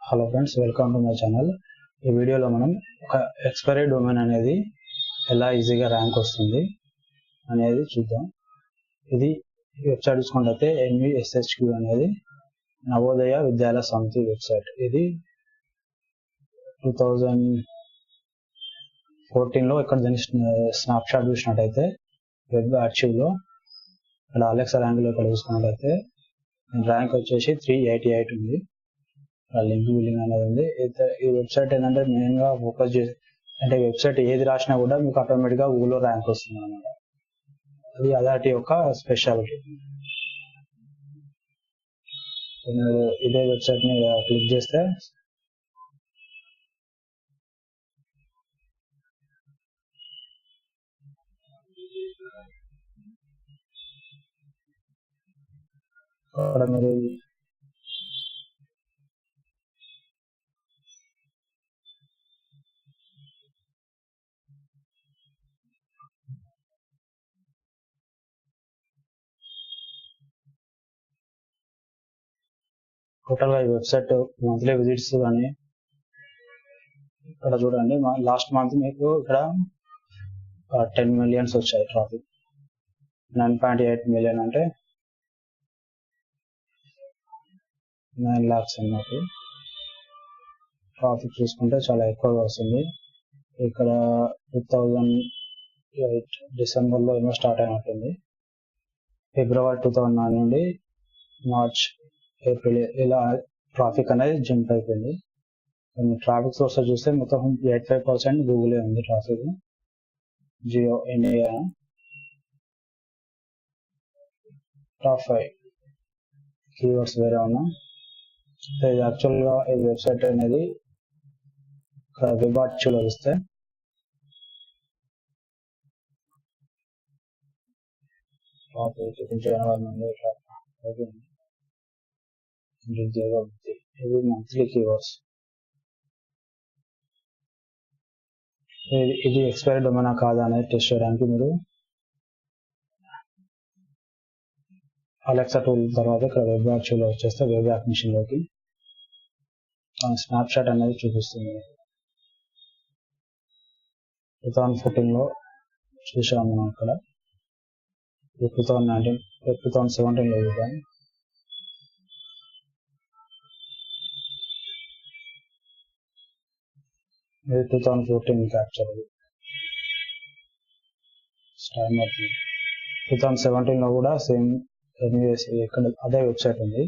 Hello friends, welcome to my channel. ఈ వీడియోలో మనం ఒక ఎక్స్పైరీ డొమైన్ అనేది ఎలా ఈజీగా ర్యాంక్ వస్తుంది అనేది చూద్దాం. ఇది వెబ్సైట్ చూసుకుంటే NVSHQ అనేది నవోదయ విద్యాలయ సమితి వెబ్సైట్. ఇది 2014లో ఇక్కడ దీని స్నాప్షాట్ చూసినట్టయితే వెబ్ ఆర్చివ్లో ఇక్కడ అలెక్సా ర్యాంక్లో ఇక్కడ చూసుకున్నట్టయితే ర్యాంక్ వచ్చేసి 388 ఉంది. లింక్ బిల్డింగ్ అనేది ఉంది. ఈ వెబ్సైట్ ఏంటంటే మెయిన్గా ఫోకస్ చేసి అంటే వెబ్సైట్ ఏది రాసినా కూడా మీకు ఆటోమేటిక్గా గూగుల్లో ర్యాంక్ వస్తుంది అన్నమాట. అది అదాటి యొక్క స్పెషాలిటీ. మీరు ఇదే వెబ్సైట్ని క్లిక్ చేస్తే అక్కడ మీరు టోటల్గా ఈ వెబ్సైట్ మంత్లీ విజిట్స్ కానీ ఇక్కడ చూడండి. లాస్ట్ మంత్ మీకు ఇక్కడ 10 మిలియన్స్ వచ్చాయి ట్రాఫిక్. 9.8 మిలియన్ అంటే 9 lakhs అన్నట్టు. ట్రాఫిక్ చూసుకుంటే చాలా ఎక్కువగా వస్తుంది. ఇక్కడ 2008 డిసెంబర్లో ఏమో స్టార్ట్ అయినట్టుంది. ఫిబ్రవరి 2009 నుండి మార్చ్ ఏప్రిల్ ఇలా ట్రాఫిక్ అనేది జంప్ అయిపోయింది. ట్రాఫిక్ సోర్స్ చూస్తే మొత్తం 85% గూగులే ఉంది traffic. Jio India top 5 keywords వేరే ఉన్నా. ఇది యాక్చువల్గా ఈ వెబ్సైట్ అనేది ఇక్కడ వెబ్ ఆర్చివ్లో ఇస్తే ఇది మంత్లీ కీవర్డ్స్. ఇది ఎక్స్పైరీ డొమైనా కాదా అనేది టెస్ట్ చేయడానికి మీరు అలెక్సా టూల్ తర్వాత ఇక్కడ వెబ్ ఆర్చివ్లో వచ్చేస్తే వెబ్ యాప్ మిషన్లోకి స్నాప్షాట్ అనేది చూపిస్తుంది. 2014లో చూసాము మనం. ఇక్కడ 2017లో చూద్దాం. ఇది 2014 క్యాప్చర్. 2017లో కూడా సేమ్ ఇక్కడ అదే వెబ్సైట్ ఉంది.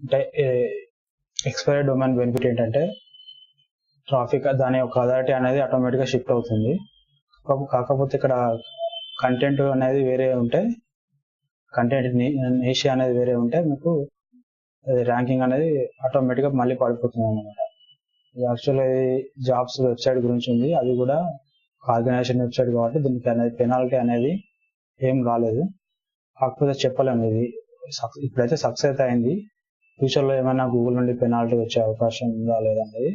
అంటే ఎక్స్పైరీ డొమైన్ బెనిఫిట్ ఏంటంటే ట్రాఫిక్ దాని యొక్క అథారిటీ అనేది ఆటోమేటిక్గా షిఫ్ట్ అవుతుంది. కాకపోతే ఇక్కడ కంటెంట్ అనేది వేరే ఉంటే, కంటెంట్ నిష్ అనేది వేరే ఉంటే మీకు ర్యాంకింగ్ అనేది ఆటోమేటిక్గా మళ్ళీ పడిపోతుంది అన్నమాట. యాక్చువల్గా జాబ్స్ వెబ్సైట్ గురించి ఉంది. అది కూడా ఆర్గనైజేషన్ వెబ్సైట్ కాబట్టి దీనికి అనేది పెనాల్టీ అనేది ఏం రాలేదు. కాకపోతే చెప్పలేము ఇది ఇప్పుడైతే సక్సెస్ అయితే అయింది. ఫ్యూచర్లో ఏమైనా గూగుల్ నుండి పెనాల్టీ వచ్చే అవకాశం ఉందా లేదనేది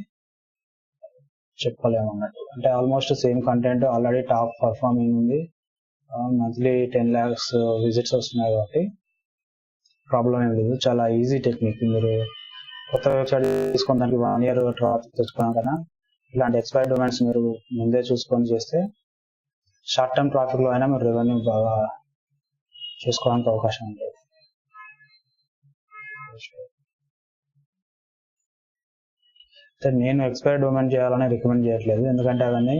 చెప్పలేము అన్నట్టు. అంటే almost same content already top performing ఉంది. మంత్లీ 10 lakhs విజిట్స్ వస్తున్నాయి కాబట్టి ప్రాబ్లం ఏం లేదు. చాలా ఈజీ టెక్నిక్. మీరు కొత్త వెబ్సైట్ తీసుకోవడానికి 1 year ట్రాఫిక్ తెచ్చుకోవడం కన్నా ఇలాంటి ఎక్స్పైరీ డొమైన్స్ మీరు ముందే చూసుకొని చేస్తే షార్ట్ టర్మ్ ట్రాఫిక్లో అయినా మీరు రెవెన్యూ బాగా చేసుకోవడానికి అవకాశం ఉంటుంది. నేను ఎక్స్పైరీ డొమైన్ చేయాలని రికమెండ్ చేయట్లేదు. ఎందుకంటే అవన్నీ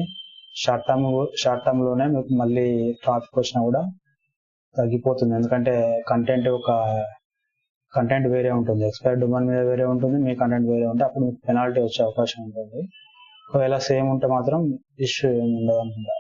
షార్ట్ టర్మ్ లోనే మీకు మళ్ళీ ట్రాఫిక్ వచ్చినా కూడా తగ్గిపోతుంది. ఎందుకంటే కంటెంట్ వేరే ఉంటుంది. ఎక్స్పైరీ డొమైన్ మీద వేరే ఉంటుంది, మీ కంటెంట్ వేరే ఉంటే అప్పుడు మీకు పెనాల్టీ వచ్చే అవకాశం ఉంటుంది. ఒకవేళ సేమ్ ఉంటే మాత్రం ఇష్యూ ఏమి ఉండదు అనుకుంటా.